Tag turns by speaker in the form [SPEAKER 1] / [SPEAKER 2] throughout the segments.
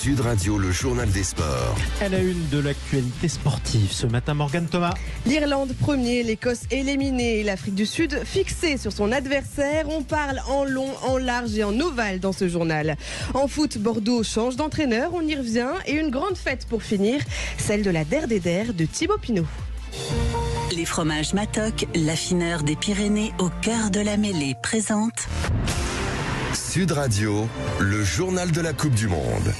[SPEAKER 1] Sud Radio, le journal des sports.
[SPEAKER 2] À la une de l'actualité sportive ce matin, Morgane Thomas.
[SPEAKER 3] L'Irlande premier, l'Écosse éliminée, l'Afrique du Sud fixée sur son adversaire. On parle en long, en large et en ovale dans ce journal. En foot, Bordeaux change d'entraîneur, on y revient. Et une grande fête pour finir, celle de la Der des Der de Thibaut Pinot.
[SPEAKER 4] Les fromages Matok, l'affineur des Pyrénées au cœur de la mêlée, présente
[SPEAKER 1] Sud Radio, le journal de la Coupe du Monde.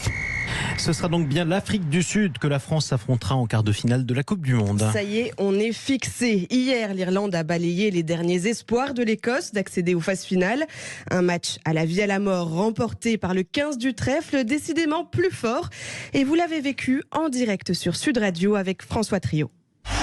[SPEAKER 2] Ce sera donc bien l'Afrique du Sud que la France affrontera en quart de finale de la Coupe du Monde.
[SPEAKER 3] Ça y est, on est fixé. Hier, l'Irlande a balayé les derniers espoirs de l'Écosse d'accéder aux phases finales. Un match à la vie à la mort remporté par le 15 du trèfle, décidément plus fort. Et vous l'avez vécu en direct sur Sud Radio avec François Trio.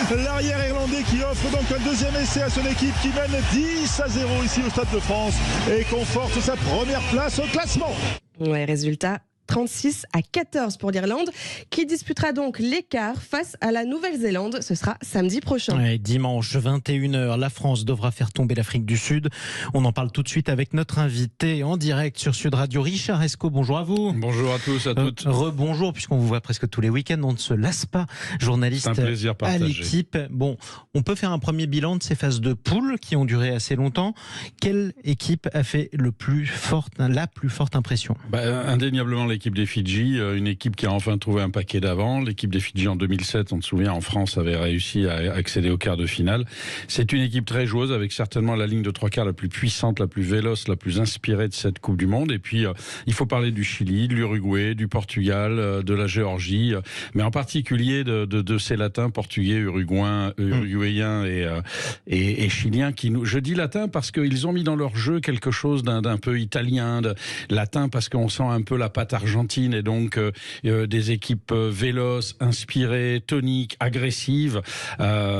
[SPEAKER 5] L'arrière irlandais qui offre donc un deuxième essai à son équipe qui mène 10-0 ici au Stade de France et conforte sa première place au classement.
[SPEAKER 3] Ouais, résultat 36-14 pour l'Irlande qui disputera donc l'écart face à la Nouvelle-Zélande. Ce sera samedi prochain.
[SPEAKER 2] Ouais, dimanche 21h, la France devra faire tomber l'Afrique du Sud. On en parle tout de suite avec notre invité en direct sur Sud Radio, Richard Esco. Bonjour à vous.
[SPEAKER 6] Bonjour à tous, à toutes.
[SPEAKER 2] Rebonjour, puisqu'on vous voit presque tous les week-ends. On ne se lasse pas, journaliste
[SPEAKER 6] un plaisir
[SPEAKER 2] à
[SPEAKER 6] partagé.
[SPEAKER 2] l'équipe. Bon, on peut faire un premier bilan de ces phases de poule qui ont duré assez longtemps. Quelle équipe a fait la plus forte impression?
[SPEAKER 6] Indéniablement l'équipe des Fidji, une équipe qui a enfin trouvé un paquet d'avant. L'équipe des Fidji en 2007, on se souvient, en France, avait réussi à accéder au quart de finale. C'est une équipe très joueuse, avec certainement la ligne de trois quarts la plus puissante, la plus véloce, la plus inspirée de cette Coupe du Monde. Et puis, il faut parler du Chili, de l'Uruguay, du Portugal, de la Géorgie, mais en particulier de ces latins, portugais, uruguayens et chiliens. Je dis latins parce qu'ils ont mis dans leur jeu quelque chose d'un peu italien, latin parce qu'on sent un peu la patte argentine et donc des équipes véloces, inspirées, toniques, agressives.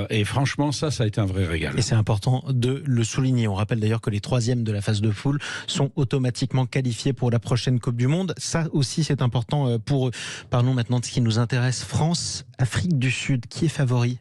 [SPEAKER 6] Et franchement, ça a été un vrai régal.
[SPEAKER 2] Et c'est important de le souligner. On rappelle d'ailleurs que les troisièmes de la phase de poule sont automatiquement qualifiés pour la prochaine Coupe du Monde. Ça aussi, c'est important pour eux. Parlons maintenant de ce qui nous intéresse. France, Afrique du Sud, qui est favori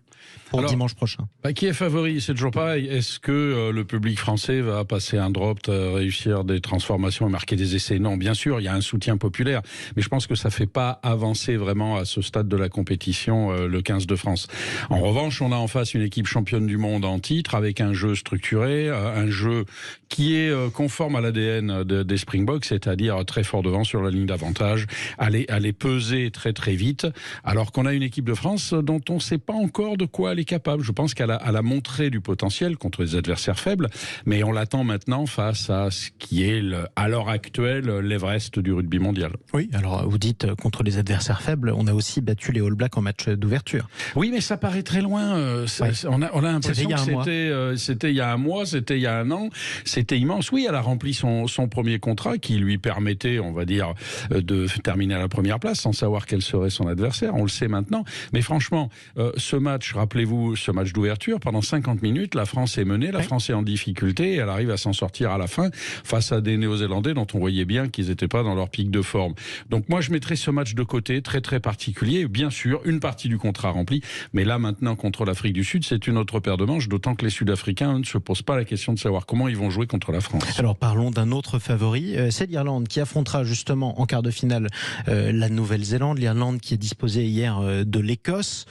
[SPEAKER 2] pour dimanche prochain?
[SPEAKER 6] Qui est favori? C'est toujours pareil. Est-ce que le public français va passer un drop, réussir des transformations et marquer des essais? Non, bien sûr, il y a un soutien populaire, mais je pense que ça ne fait pas avancer vraiment à ce stade de la compétition le 15 de France. En revanche, on a en face une équipe championne du monde en titre, avec un jeu structuré, un jeu qui est conforme à l'ADN des Springboks, c'est-à-dire très fort devant sur la ligne d'avantage, aller peser très très vite, alors qu'on a une équipe de France dont on ne sait pas encore de quoi elle est capable. Je pense qu'elle a montré du potentiel contre des adversaires faibles, mais on l'attend maintenant face à ce qui est, à l'heure actuelle, l'Everest du rugby mondial.
[SPEAKER 2] Oui, alors vous dites contre les adversaires faibles, on a aussi battu les All Blacks en match d'ouverture.
[SPEAKER 6] Oui, mais ça paraît très loin. On a l'impression que c'était il y a un mois, c'était il y a un an, c'était immense. Oui, elle a rempli son premier contrat qui lui permettait, on va dire, de terminer à la première place sans savoir quel serait son adversaire. On le sait maintenant. Mais franchement, ce match, rappelez-vous, ce match d'ouverture, pendant 50 minutes, la France est menée, la France est en difficulté et elle arrive à s'en sortir à la fin face à des Néo-Zélandais dont on voyait bien qu'ils n'étaient pas dans leur pic de forme. Donc moi, je mettrais ce match de côté, très très particulier. Bien sûr, une partie du contrat remplie, mais là maintenant contre l'Afrique du Sud, c'est une autre paire de manches, d'autant que les Sud-Africains ne se posent pas la question de savoir comment ils vont jouer contre la France.
[SPEAKER 2] Alors parlons d'un autre favori, c'est l'Irlande qui affrontera justement en quart de finale la Nouvelle-Zélande. L'Irlande qui est disposée hier de l'Écosse.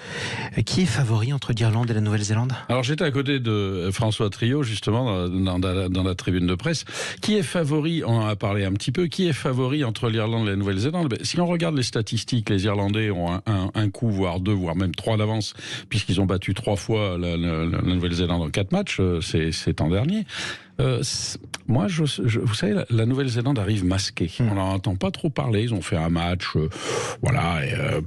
[SPEAKER 2] Qui est favori entre l'Irlande et la Nouvelle-Zélande?
[SPEAKER 6] Alors j'étais à côté de François Trio justement dans la tribune de presse. Qui est favori? On en a parlé un petit peu. Qui est favori entre l'Irlande et la Nouvelle-Zélande? Si on regarde les statistiques, les Irlandais ont un coup, voire deux, voire même trois d'avance, puisqu'ils ont battu 3 fois la Nouvelle-Zélande en 4 matchs c'est en dernier. Moi, vous savez, la Nouvelle-Zélande arrive masquée. On n'en entend pas trop parler. Ils ont fait un match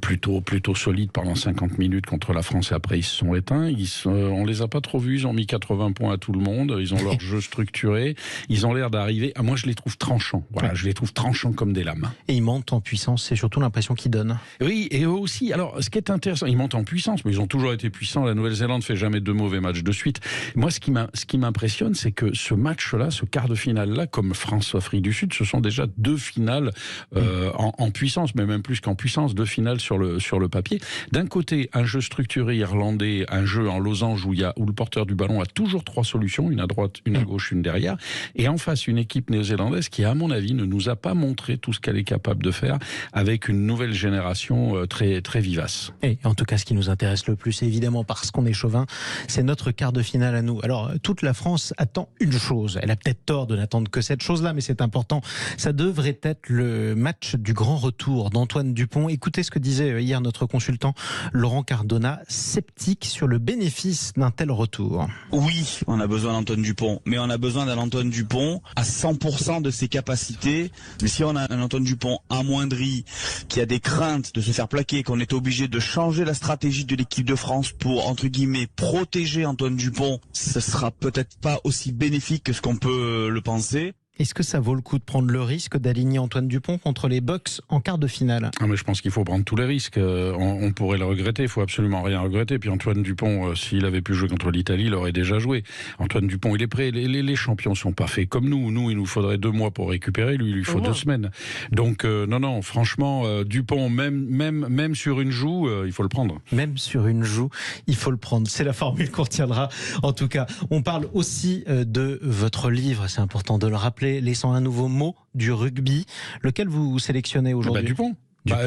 [SPEAKER 6] plutôt solide pendant 50 minutes contre la France et après ils se sont éteints. On les a pas trop vus. Ils ont mis 80 points à tout le monde. Ils ont leur jeu structuré. Ils ont l'air d'arriver. Moi, je les trouve tranchants. Voilà, je les trouve tranchants comme des lames.
[SPEAKER 2] Et ils montent en puissance. C'est surtout l'impression qu'ils donnent.
[SPEAKER 6] Oui, et eux aussi. Alors, ce qui est intéressant, ils montent en puissance, mais ils ont toujours été puissants. La Nouvelle-Zélande fait jamais 2 mauvais matchs de suite. Moi, ce qui m'impressionne, c'est que ce match-là, ce quart de finale-là, comme France-Afrique du Sud, ce sont déjà 2 finales en puissance, mais même plus qu'en puissance, 2 finales sur le papier. D'un côté, un jeu structuré irlandais, un jeu en losange où le porteur du ballon a toujours 3 solutions, une à droite, une à gauche, une derrière, et en face une équipe néo-zélandaise qui, à mon avis, ne nous a pas montré tout ce qu'elle est capable de faire, avec une nouvelle génération très, très vivace.
[SPEAKER 2] Et en tout cas, ce qui nous intéresse le plus, évidemment, parce qu'on est chauvin, c'est notre quart de finale à nous. Alors, toute la France attend une chose. Elle a peut-être tort de n'attendre que cette chose-là, mais c'est important. Ça devrait être le match du grand retour d'Antoine Dupont. Écoutez ce que disait hier notre consultant Laurent Cardona, sceptique sur le bénéfice d'un tel retour.
[SPEAKER 7] Oui, on a besoin d'Antoine Dupont, mais on a besoin d'un Antoine Dupont à 100% de ses capacités. Mais si on a un Antoine Dupont amoindri, qui a des craintes de se faire plaquer, qu'on est obligé de changer la stratégie de l'équipe de France pour, entre guillemets, protéger Antoine Dupont, ce sera peut-être pas aussi bénéfique que ce qu'on peut le penser.
[SPEAKER 2] Est-ce que ça vaut le coup de prendre le risque d'aligner Antoine Dupont contre les Bucks en quart de finale ?
[SPEAKER 6] Mais je pense qu'il faut prendre tous les risques. On pourrait le regretter, il faut absolument rien regretter. Puis Antoine Dupont, s'il avait pu jouer contre l'Italie, il aurait déjà joué. Antoine Dupont, il est prêt. Les champions sont pas faits comme nous. Nous, il nous faudrait 2 mois pour récupérer. Lui, il lui faut 2 semaines. Donc non, franchement, Dupont, même sur une joue, il faut le prendre.
[SPEAKER 2] Même sur une joue, il faut le prendre. C'est la formule qu'on retiendra. En tout cas, on parle aussi de votre livre. C'est important de le rappeler. Laissant un nouveau mot du rugby, lequel vous sélectionnez aujourd'hui ?
[SPEAKER 6] Dupont.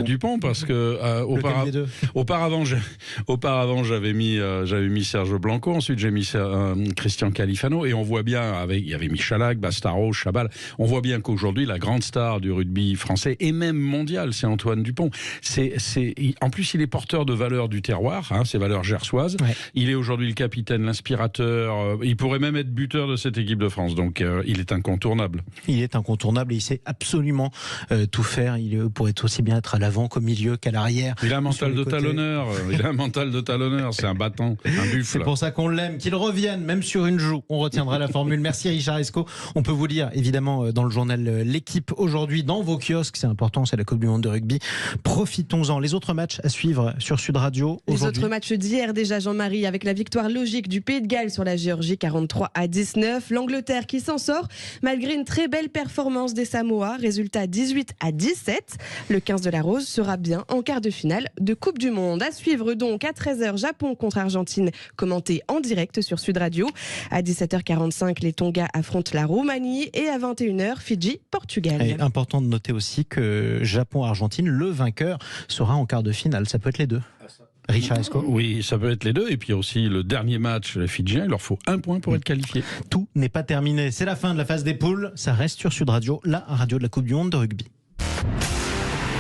[SPEAKER 6] Dupont, parce que auparavant j'avais mis Serge Blanco, ensuite j'ai mis Christian Califano, et on voit bien, il y avait Michalak, Bastaro, Chabal, on voit bien qu'aujourd'hui la grande star du rugby français et même mondial, c'est Antoine Dupont. En plus il est porteur de valeurs du terroir, ces valeurs gersoises. Ouais. Il est aujourd'hui le capitaine, l'inspirateur, il pourrait même être buteur de cette équipe de France, donc il est incontournable. Il est incontournable et il sait absolument tout faire. Il pourrait aussi bien être à l'avant qu'au milieu qu'à l'arrière. Il a un mental de talonneur. C'est un battant, un buffle. C'est pour ça qu'on l'aime, qu'il revienne, même sur une joue. On retiendra la formule. Merci Richard Esco. On peut vous lire évidemment dans le journal L'Équipe aujourd'hui, dans vos kiosques. C'est important, c'est la Coupe du Monde de rugby. Profitons-en. Les autres matchs à suivre sur Sud Radio aujourd'hui. Les autres matchs d'hier déjà, Jean-Marie, avec la victoire logique du Pays de Galles sur la Géorgie 43-19. L'Angleterre qui s'en sort malgré une très belle performance des Samoa. Résultat 18-17. Le 15 de la Rose sera bien en quart de finale de Coupe du Monde. À suivre donc à 13h, Japon contre Argentine, commenté en direct sur Sud Radio. À 17h45, les Tonga affrontent la Roumanie et à 21h, Fidji, Portugal. Et important de noter aussi que Japon-Argentine, le vainqueur sera en quart de finale. Ça peut être les deux. Richard Esco. Oui, ça peut être les deux. Et puis aussi le dernier match, les Fidjiens, il leur faut 1 point pour être qualifiés. Tout n'est pas terminé. C'est la fin de la phase des poules. Ça reste sur Sud Radio, la radio de la Coupe du Monde de rugby.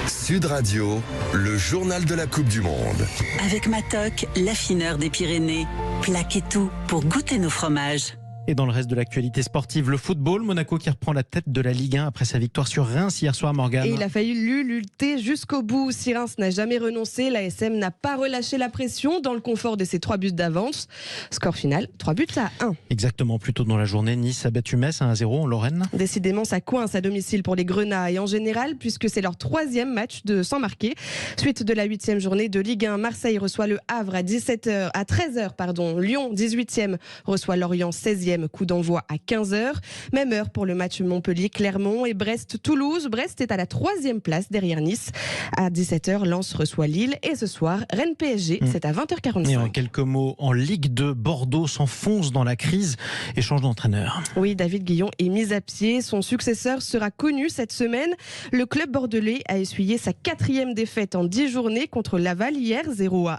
[SPEAKER 1] Sud Radio, le journal de la Coupe du Monde.
[SPEAKER 4] Avec Matok, l'affineur des Pyrénées. Plaquez tout pour goûter nos fromages.
[SPEAKER 2] Et dans le reste de l'actualité sportive, le football, Monaco qui reprend la tête de la Ligue 1 après sa victoire sur Reims hier soir, Morgane. Et il a failli lutter jusqu'au bout. Si Reims n'a jamais renoncé, l'ASM n'a pas relâché la pression dans le confort de ses 3 buts d'avance. Score final, 3-1. Exactement, plus tôt dans la journée, Nice a battu Metz 1-0 en Lorraine. Décidément, ça coince à domicile pour les Grenats et en général, puisque c'est leur 3e match sans marquer. Suite de la 8e journée de Ligue 1, Marseille reçoit le Havre à 13h. Lyon, 18e, reçoit Lorient, 16e. Coup d'envoi à 15h. Même heure pour le match Montpellier-Clermont et Brest-Toulouse. Brest est à la 3e place derrière Nice. À 17h, Lens reçoit Lille. Et ce soir, Rennes-PSG, c'est à 20h45. Et en quelques mots, en Ligue 2, Bordeaux s'enfonce dans la crise et change d'entraîneur. Oui, David Guillon est mis à pied. Son successeur sera connu cette semaine. Le club bordelais a essuyé sa 4e défaite en 10 journées contre Laval hier, 0-1.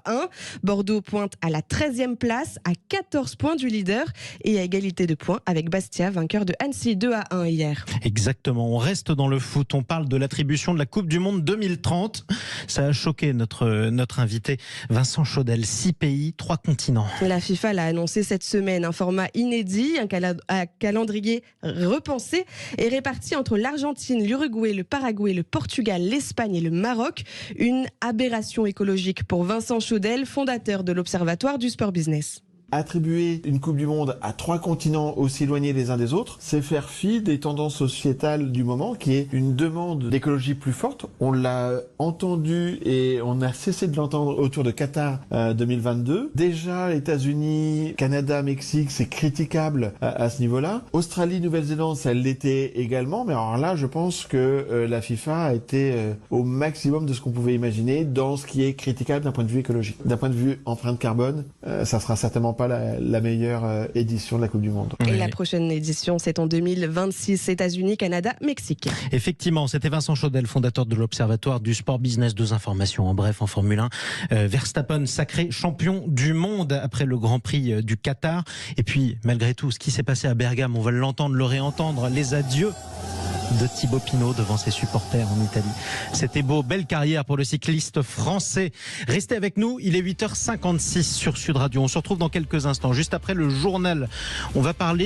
[SPEAKER 2] Bordeaux pointe à la 13e place, à 14 points du leader et à égalité de points avec Bastia, vainqueur de Annecy 2-1 hier. Exactement, on reste dans le foot, on parle de l'attribution de la Coupe du Monde 2030. Ça a choqué notre invité Vincent Chaudel. 6 pays, 3 continents. La FIFA l'a annoncé cette semaine, un format inédit, un calendrier repensé et réparti entre l'Argentine, l'Uruguay, le Paraguay, le Portugal, l'Espagne et le Maroc. Une aberration écologique pour Vincent Chaudel, fondateur de l'Observatoire du Sport Business.
[SPEAKER 8] Attribuer une Coupe du Monde à 3 continents aussi éloignés les uns des autres, c'est faire fi des tendances sociétales du moment, qui est une demande d'écologie plus forte. On l'a entendu et on a cessé de l'entendre autour de Qatar 2022. Déjà, États-Unis, Canada, Mexique, c'est critiquable à ce niveau-là. Australie, Nouvelle-Zélande, ça l'était également, mais alors là, je pense que la FIFA a été au maximum de ce qu'on pouvait imaginer dans ce qui est critiquable d'un point de vue écologique. D'un point de vue empreinte carbone, ça sera certainement pas la meilleure édition de la Coupe du Monde.
[SPEAKER 3] Et la prochaine édition, c'est en 2026, États-Unis, Canada, Mexique.
[SPEAKER 2] Effectivement, c'était Vincent Chaudel, fondateur de l'Observatoire du Sport Business. 2 informations en bref en Formule 1. Verstappen, sacré champion du monde après le Grand Prix du Qatar. Et puis, malgré tout, ce qui s'est passé à Bergame, on va l'entendre, le réentendre, les adieux de Thibaut Pinot devant ses supporters en Italie. C'était beau, belle carrière pour le cycliste français. Restez avec nous, il est 8h56 sur Sud Radio. On se retrouve dans quelques instants, juste après le journal. On va parler